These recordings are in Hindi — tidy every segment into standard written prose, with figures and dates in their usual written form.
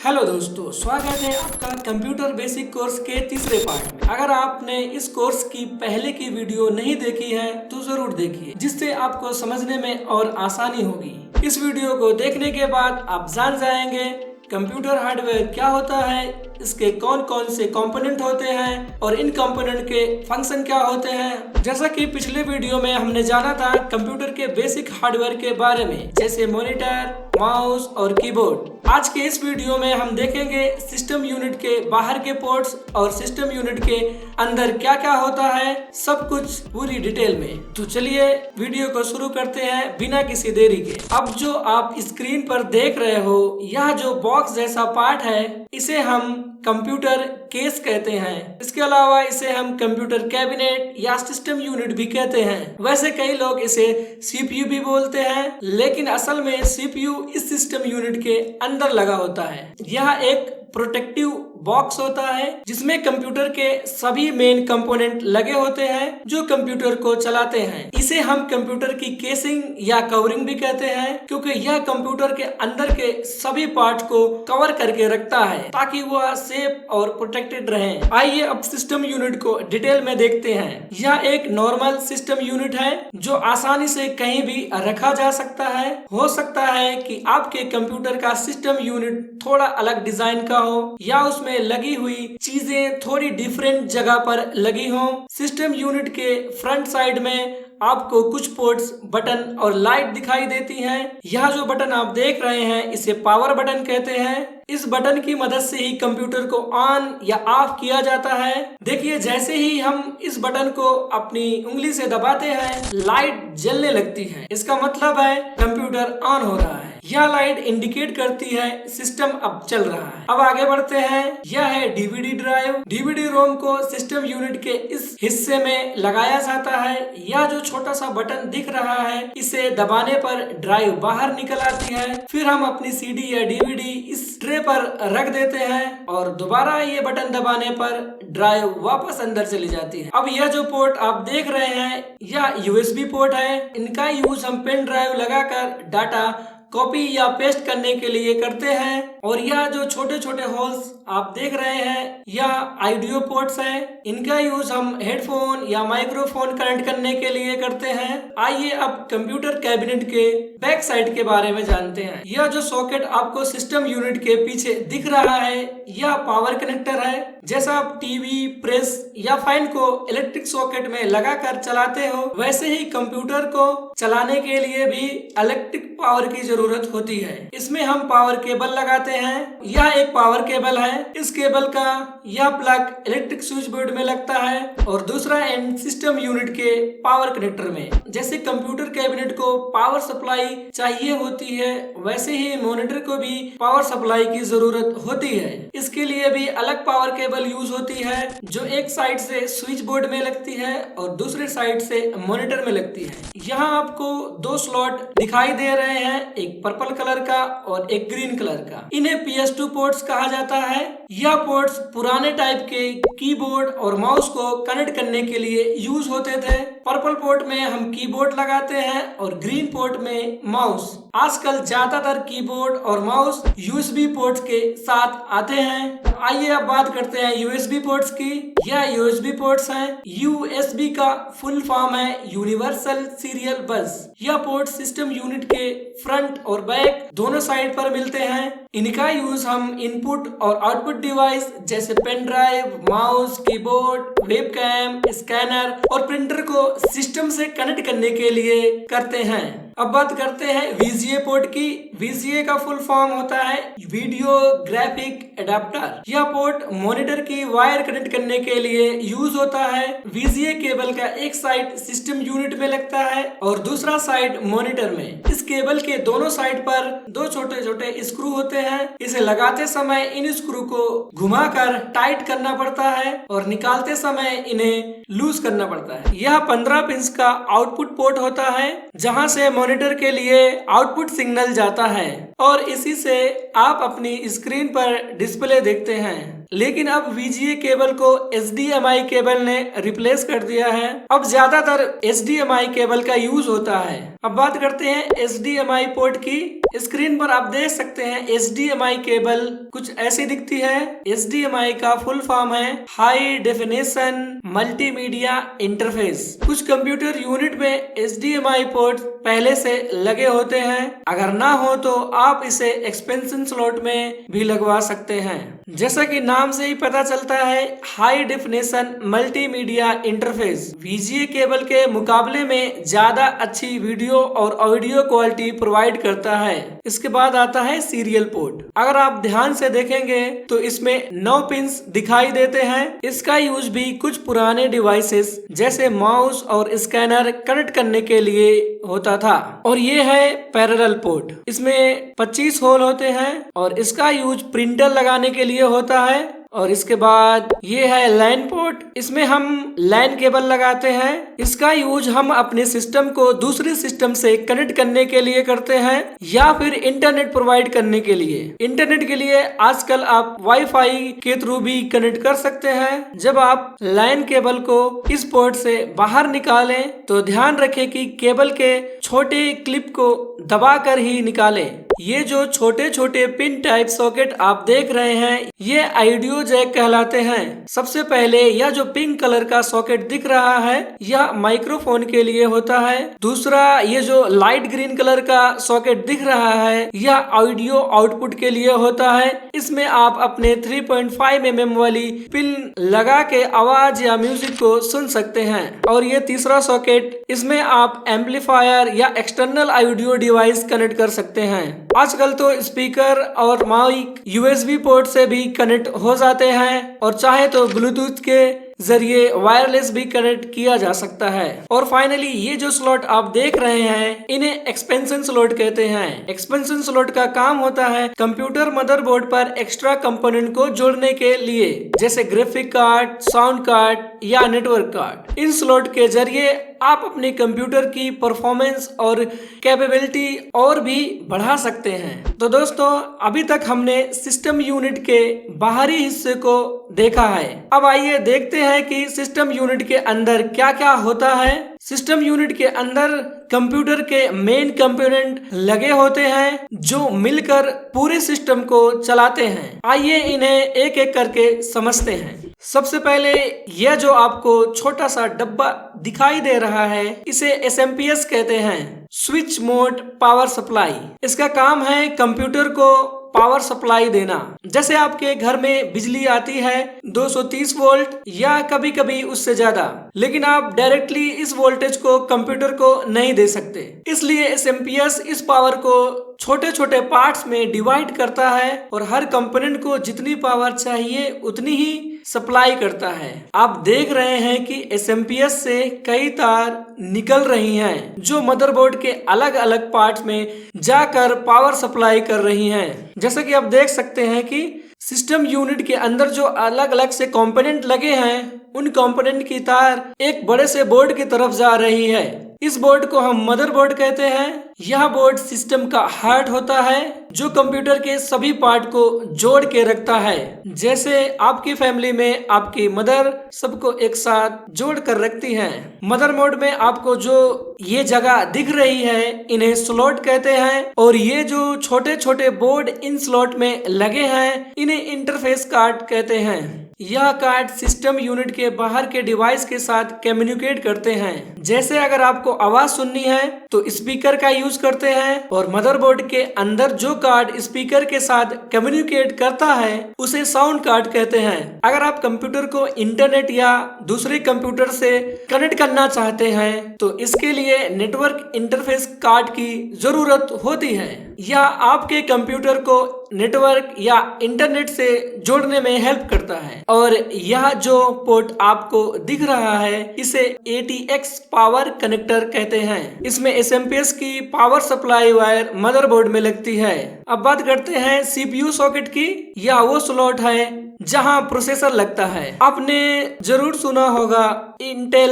हेलो दोस्तों, स्वागत है आपका कंप्यूटर बेसिक कोर्स के तीसरे पार्ट में। अगर आपने इस कोर्स की पहले की वीडियो नहीं देखी है तो जरूर देखिए, जिससे आपको समझने में और आसानी होगी। इस वीडियो को देखने के बाद आप जान जाएंगे कंप्यूटर हार्डवेयर क्या होता है, इसके कौन कौन से कंपोनेंट होते हैं और इन कंपोनेंट के फंक्शन क्या होते हैं। जैसा कि पिछले वीडियो में हमने जाना था कंप्यूटर के बेसिक हार्डवेयर के बारे में, जैसे मॉनिटर, माउस और कीबोर्ड। आज के इस वीडियो में हम देखेंगे सिस्टम यूनिट के बाहर के पोर्ट्स और सिस्टम यूनिट के अंदर क्या क्या होता है, सब कुछ पूरी डिटेल में। तो चलिए वीडियो को शुरू करते हैं बिना किसी देरी के। अब जो आप स्क्रीन पर देख रहे हो, यह जो बॉक्स जैसा पार्ट है, इसे हम कंप्यूटर केस कहते हैं। इसके अलावा इसे हम कंप्यूटर कैबिनेट या सिस्टम यूनिट भी कहते हैं। वैसे कई लोग इसे सीपीयू भी बोलते हैं, लेकिन असल में सीपीयू इस सिस्टम यूनिट के अंदर लगा होता है। यह एक प्रोटेक्टिव बॉक्स होता है जिसमें कंप्यूटर के सभी मेन कंपोनेंट लगे होते हैं जो कंप्यूटर को चलाते हैं। इसे हम कंप्यूटर की केसिंग या कवरिंग भी कहते हैं, क्योंकि यह कंप्यूटर के अंदर के सभी पार्ट को कवर करके रखता है ताकि वह सेफ और प्रोटेक्टेड रहे। आइए अब सिस्टम यूनिट को डिटेल में देखते हैं। यह एक नॉर्मल सिस्टम यूनिट है जो आसानी से कहीं भी रखा जा सकता है। हो सकता है कि आपके कंप्यूटर का सिस्टम यूनिट थोड़ा अलग डिजाइन का हो या उसमें लगी हुई चीजें थोड़ी डिफरेंट जगह पर लगी हो। सिस्टम यूनिट के फ्रंट साइड में आपको कुछ पोर्ट्स, बटन और लाइट दिखाई देती हैं। यह जो बटन आप देख रहे हैं इसे पावर बटन कहते हैं। इस बटन की मदद से ही कंप्यूटर को ऑन या ऑफ किया जाता है। देखिए, जैसे ही हम इस बटन को अपनी उंगली से दबाते हैं, लाइट जलने लगती है। इसका मतलब है कंप्यूटर ऑन हो रहा है। यह लाइट इंडिकेट करती है सिस्टम अब चल रहा है। अब आगे बढ़ते हैं। यह है डीवीडी ड्राइव। डीवीडी रोम को सिस्टम यूनिट के इस हिस्से में लगाया जाता है। यह जो छोटा सा बटन दिख रहा है, इसे दबाने पर ड्राइव बाहर निकल आती है। फिर हम अपनी सीडी या डीवीडी इस ट्रे पर रख देते हैं और दोबारा ये बटन दबाने पर ड्राइव वापस अंदर चली जाती है। अब यह जो पोर्ट आप देख रहे हैं, यह यूएसबी पोर्ट है। इनका यूज हम पेन ड्राइव लगाकर डाटा कॉपी या पेस्ट करने के लिए करते हैं। और यह जो छोटे छोटे होल्स आप देख रहे हैं, यह ऑडियो पोर्ट्स हैं। इनका यूज हम हेडफोन या माइक्रोफोन कनेक्ट करने के लिए करते हैं। आइए अब कंप्यूटर कैबिनेट के बैक साइड के बारे में जानते हैं। यह जो सॉकेट आपको सिस्टम यूनिट के पीछे दिख रहा है, यह पावर कनेक्टर है। जैसा आप टीवी, प्रेस या फैन को इलेक्ट्रिक सॉकेट में लगाकर चलाते हो, वैसे ही कंप्यूटर को चलाने के लिए भी इलेक्ट्रिक पावर की जरूरत होती है। इसमें हम पावर केबल लगाते हैं। यह एक पावर केबल है। इस केबल का यह प्लग इलेक्ट्रिक स्विच बोर्ड में लगता है और दूसरा एंड सिस्टम यूनिट के पावर कनेक्टर में। जैसे कंप्यूटर कैबिनेट को पावर सप्लाई चाहिए होती है, वैसे ही मॉनिटर को भी पावर सप्लाई की जरूरत होती है। इसके लिए भी अलग पावर केबल यूज होती है, जो एक साइड से स्विच बोर्ड में लगती है और दूसरे साइड से मॉनिटर में लगती है। यहाँ आपको दो स्लॉट दिखाई दे रहे हैं, एक पर्पल कलर का और एक ग्रीन कलर का। इन्हें PS2 पोर्ट्स कहा जाता है। यह पोर्ट्स पुराने टाइप के कीबोर्ड और माउस को कनेक्ट करने के लिए यूज होते थे। पर्पल पोर्ट में हम कीबोर्ड लगाते हैं और ग्रीन पोर्ट में माउस। आजकल ज्यादातर कीबोर्ड और माउस USB पोर्ट्स के साथ आते हैं। आइए अब बात करते हैं USB पोर्ट्स की। यह USB पोर्ट्स हैं। USB का फुल फॉर्म है यूनिवर्सल सीरियल बस। यह पोर्ट सिस्टम यूनिट के फ्रंट और बैक दोनों साइड पर मिलते हैं। इनका यूज हम इनपुट और आउटपुट डिवाइस जैसे pen drive, mouse, keyboard, webcam, scanner और प्रिंटर को सिस्टम से कनेक्ट करने के लिए करते हैं। अब बात करते हैं VGA पोर्ट की। VGA का फुल फॉर्म होता है वीडियो ग्राफिक एडाप्टर। यह पोर्ट मॉनिटर की वायर कनेक्ट करने के लिए यूज होता है। VGA केबल का एक साइड सिस्टम यूनिट में लगता है और दूसरा साइड मॉनिटर में। इस केबल के दोनों साइड पर दो छोटे छोटे स्क्रू होते हैं। इसे लगाते समय इन स्क्रू को घुमाकर टाइट करना पड़ता है और निकालते समय इन्हें लूज करना पड़ता है। यह 15 पिंस का आउटपुट पोर्ट होता है, जहां से मॉनिटर के लिए आउटपुट सिग्नल जाता है और इसी से आप अपनी स्क्रीन पर डिस्प्ले देखते हैं। लेकिन अब VGA केबल को HDMI केबल ने रिप्लेस कर दिया है। अब ज्यादातर HDMI केबल का यूज होता है। अब बात करते हैं HDMI पोर्ट की। स्क्रीन पर आप देख सकते हैं HDMI केबल कुछ ऐसी दिखती है। HDMI का फुल फॉर्म है हाई डेफिनेशन मल्टीमीडिया इंटरफेस। कुछ कंप्यूटर यूनिट में HDMI पोर्ट पहले से लगे होते हैं। अगर ना हो तो आप इसे एक्सपेंशन स्लॉट में भी लगवा सकते हैं। जैसा कि नाम से ही पता चलता है, high definition multimedia interface VGA cable के मुकाबले में ज्यादा अच्छी वीडियो और ऑडियो क्वालिटी प्रोवाइड करता है। इसके बाद आता है सीरियल पोर्ट। अगर आप ध्यान से देखेंगे तो इसमें 9 पिंस दिखाई देते हैं। इसका यूज भी कुछ पुराने डिवाइसेस जैसे माउस और स्कैनर कनेक्ट करने के लिए होता था। और ये है पैरेलल पोर्ट। इसमें 25 होल होते हैं और इसका यूज प्रिंटर लगाने के लिए होता है। और इसके बाद ये है लैन पोर्ट। इसमें हम लैन केबल लगाते हैं। इसका यूज हम अपने सिस्टम को दूसरे सिस्टम से कनेक्ट करने के लिए करते हैं या फिर इंटरनेट प्रोवाइड करने के लिए। इंटरनेट के लिए आजकल आप वाईफाई के थ्रू भी कनेक्ट कर सकते हैं। जब आप लैन केबल को इस पोर्ट से बाहर निकालें तो ध्यान रखें कि केबल के छोटे क्लिप को दबाकर ही निकालें। ये जो छोटे छोटे पिन टाइप सॉकेट आप देख रहे हैं, ये ऑडियो जैक कहलाते हैं। सबसे पहले यह जो पिंक कलर का सॉकेट दिख रहा है, यह माइक्रोफोन के लिए होता है। दूसरा ये जो लाइट ग्रीन कलर का सॉकेट दिख रहा है, यह ऑडियो आउटपुट के लिए होता है। इसमें आप अपने 3.5 mm वाली पिन लगा के आवाज या म्यूजिक को सुन सकते हैं। और ये तीसरा सॉकेट, इसमें आप एम्पलीफायर या एक्सटर्नल ऑडियो डिवाइस कनेक्ट कर सकते हैं। आजकल तो स्पीकर और माइक USB पोर्ट से भी कनेक्ट हो जाते हैं और चाहे तो ब्लूटूथ के जरिए वायरलेस भी कनेक्ट किया जा सकता है। और फाइनली ये जो स्लॉट आप देख रहे हैं, इन्हें एक्सपेंशन स्लॉट कहते हैं। एक्सपेंशन स्लॉट का काम होता है कंप्यूटर मदरबोर्ड पर एक्स्ट्रा कंपोनेंट को जोड़ने के लिए, जैसे ग्राफिक कार्ड, साउंड कार्ड या नेटवर्क कार्ड। इन स्लॉट के जरिए आप अपने कंप्यूटर की परफॉर्मेंस और कैपेबिलिटी और भी बढ़ा सकते हैं। तो दोस्तों, अभी तक हमने सिस्टम यूनिट के बाहरी हिस्से को देखा है। अब आइए देखते हैं कि सिस्टम यूनिट के अंदर क्या क्या होता है। सिस्टम यूनिट के अंदर कंप्यूटर के मेन कंपोनेंट लगे होते हैं जो मिलकर पूरे सिस्टम को चलाते हैं। आइए इन्हें एक एक करके समझते हैं। सबसे पहले यह जो आपको छोटा सा डब्बा दिखाई दे रहा है, इसे SMPS कहते हैं, स्विच मोड पावर सप्लाई। इसका काम है कंप्यूटर को पावर सप्लाई देना। जैसे आपके घर में बिजली आती है 230 वोल्ट या कभी कभी उससे ज्यादा, लेकिन आप डायरेक्टली इस वोल्टेज को कंप्यूटर को नहीं दे सकते। इसलिए SMPS इस पावर को छोटे छोटे पार्ट्स में डिवाइड करता है और हर कंपोनेंट को जितनी पावर चाहिए उतनी ही सप्लाई करता है। आप देख रहे हैं कि SMPS से कई तार निकल रही हैं जो मदरबोर्ड के अलग अलग पार्ट्स में जाकर पावर सप्लाई कर रही हैं। जैसा कि आप देख सकते हैं कि सिस्टम यूनिट के अंदर जो अलग अलग से कंपोनेंट लगे हैं, उन कंपोनेंट की तार एक बड़े से बोर्ड की तरफ जा रही है। इस बोर्ड को हम मदरबोर्ड कहते हैं। यह बोर्ड सिस्टम का हार्ट होता है जो कंप्यूटर के सभी पार्ट को जोड़ के रखता है। जैसे आपकी फैमिली में आपकी मदर सबको एक साथ जोड़ कर रखती है। मदरबोर्ड में आपको जो ये जगह दिख रही है, इन्हें स्लॉट कहते हैं। और ये जो छोटे छोटे बोर्ड इन स्लॉट में लगे हैं, इन्हें इंटरफेस कार्ड कहते हैं। यह कार्ड सिस्टम यूनिट के बाहर के डिवाइस के साथ कम्युनिकेट करते हैं। जैसे अगर आपको आवाज सुननी है तो स्पीकर का यूज करते हैं, और मदरबोर्ड के अंदर जो कार्ड स्पीकर के साथ कम्युनिकेट करता है उसे साउंड कार्ड कहते हैं। अगर आप कंप्यूटर को इंटरनेट या दूसरे कंप्यूटर से कनेक्ट करना चाहते हैं तो इसके लिए नेटवर्क इंटरफेस कार्ड की जरूरत होती है। यह आपके कंप्यूटर को नेटवर्क या इंटरनेट से जोड़ने में हेल्प करता है। और यह जो पोर्ट आपको दिख रहा है, इसे ATX पावर कनेक्टर कहते हैं। इसमें SMPS की पावर सप्लाई वायर मदरबोर्ड में लगती है। अब बात करते हैं CPU सॉकेट की। यह वो स्लॉट है जहां प्रोसेसर लगता है। आपने जरूर सुना होगा इंटेल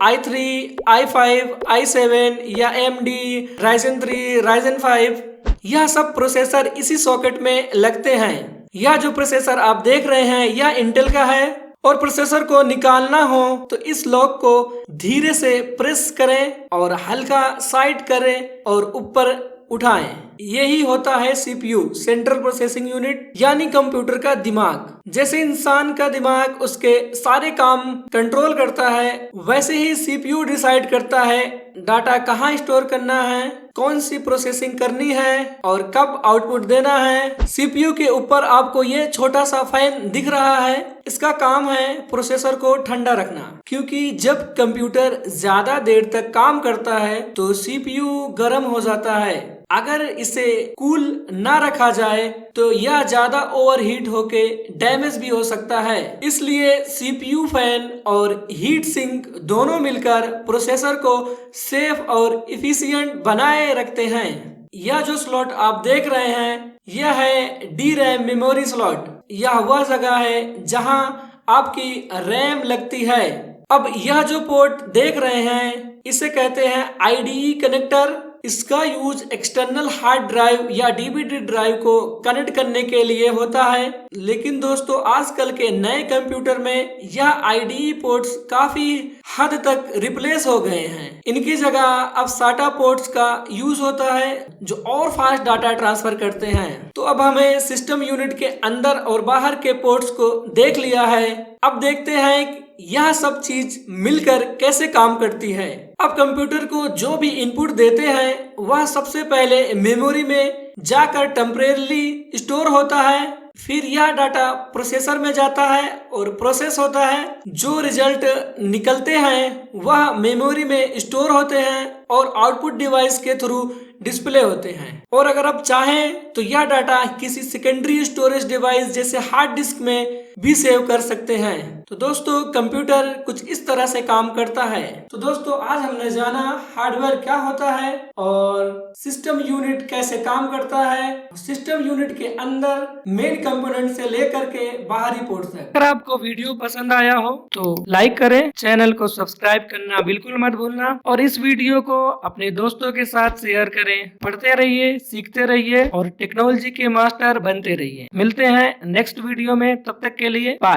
i3, i5, i7 या AMD, Ryzen 3, Ryzen 5, यह सब प्रोसेसर इसी सॉकेट में लगते हैं। यह जो प्रोसेसर आप देख रहे हैं यह इंटेल का है और प्रोसेसर को निकालना हो तो इस लॉक को धीरे से प्रेस करें और हल्का साइड करें और ऊपर उठाएं। यही होता है सीपीयू, सेंट्रल प्रोसेसिंग यूनिट, यानी कंप्यूटर का दिमाग। जैसे इंसान का दिमाग उसके सारे काम कंट्रोल करता है, वैसे ही सीपीयू डिसाइड करता है डाटा कहाँ स्टोर करना है, कौन सी प्रोसेसिंग करनी है और कब आउटपुट देना है। सीपीयू के ऊपर आपको ये छोटा सा फैन दिख रहा है, इसका काम है प्रोसेसर को ठंडा रखना, क्योंकि जब कंप्यूटर ज्यादा देर तक काम करता है तो सीपीयू गर्म हो जाता है। अगर इसे कूल ना रखा जाए तो यह ज्यादा ओवरहीट होके डैमेज भी हो सकता है। इसलिए सीपीयू फैन और हीट सिंक दोनों मिलकर प्रोसेसर को सेफ और इफिशिएंट बनाए रखते हैं। यह जो स्लॉट आप देख रहे हैं यह है डी रैम मेमोरी स्लॉट। यह वह जगह है जहां आपकी रैम लगती है। अब यह जो पोर्ट देख रहे हैं इसे कहते हैं आईडीई कनेक्टर। इसका यूज एक्सटर्नल हार्ड ड्राइव या डीवीडी ड्राइव को कनेक्ट करने के लिए होता है। लेकिन दोस्तों आजकल के नए कंप्यूटर में यह आईडीई पोर्ट्स काफी हद तक रिप्लेस हो गए हैं। इनकी जगह अब साटा पोर्ट्स का यूज होता है जो और फास्ट डाटा ट्रांसफर करते हैं। तो अब हमें सिस्टम यूनिट के अंदर और बाहर के पोर्ट्स को देख लिया है। अब देखते हैं यह सब चीज मिलकर कैसे काम करती है। अब कंप्यूटर को जो भी इनपुट देते हैं वह सबसे पहले मेमोरी में जाकर टेम्परेरी स्टोर होता है, फिर यह डाटा प्रोसेसर में जाता है और प्रोसेस होता है। जो रिजल्ट निकलते हैं वह मेमोरी में स्टोर होते हैं और आउटपुट डिवाइस के थ्रू डिस्प्ले होते हैं। और अगर आप चाहें तो यह डाटा किसी सेकेंडरी स्टोरेज डिवाइस जैसे हार्ड डिस्क में भी सेव कर सकते हैं। तो दोस्तों कंप्यूटर कुछ इस तरह से काम करता है। तो दोस्तों आज हमने जाना हार्डवेयर क्या होता है और सिस्टम यूनिट कैसे काम करता है। सिस्टम यूनिट के अंदर मेन कंपोनेंट से लेकर के बाहरी पोर्ट तक। अगर आपको वीडियो पसंद आया हो तो लाइक करें, चैनल को सब्सक्राइब करना बिल्कुल मत भूलना और इस वीडियो को अपने दोस्तों के साथ शेयर करें। पढ़ते रहिए, सीखते रहिए और टेक्नोलॉजी के मास्टर बनते रहिए। मिलते हैं नेक्स्ट वीडियो में, तब तक के लिए बाय।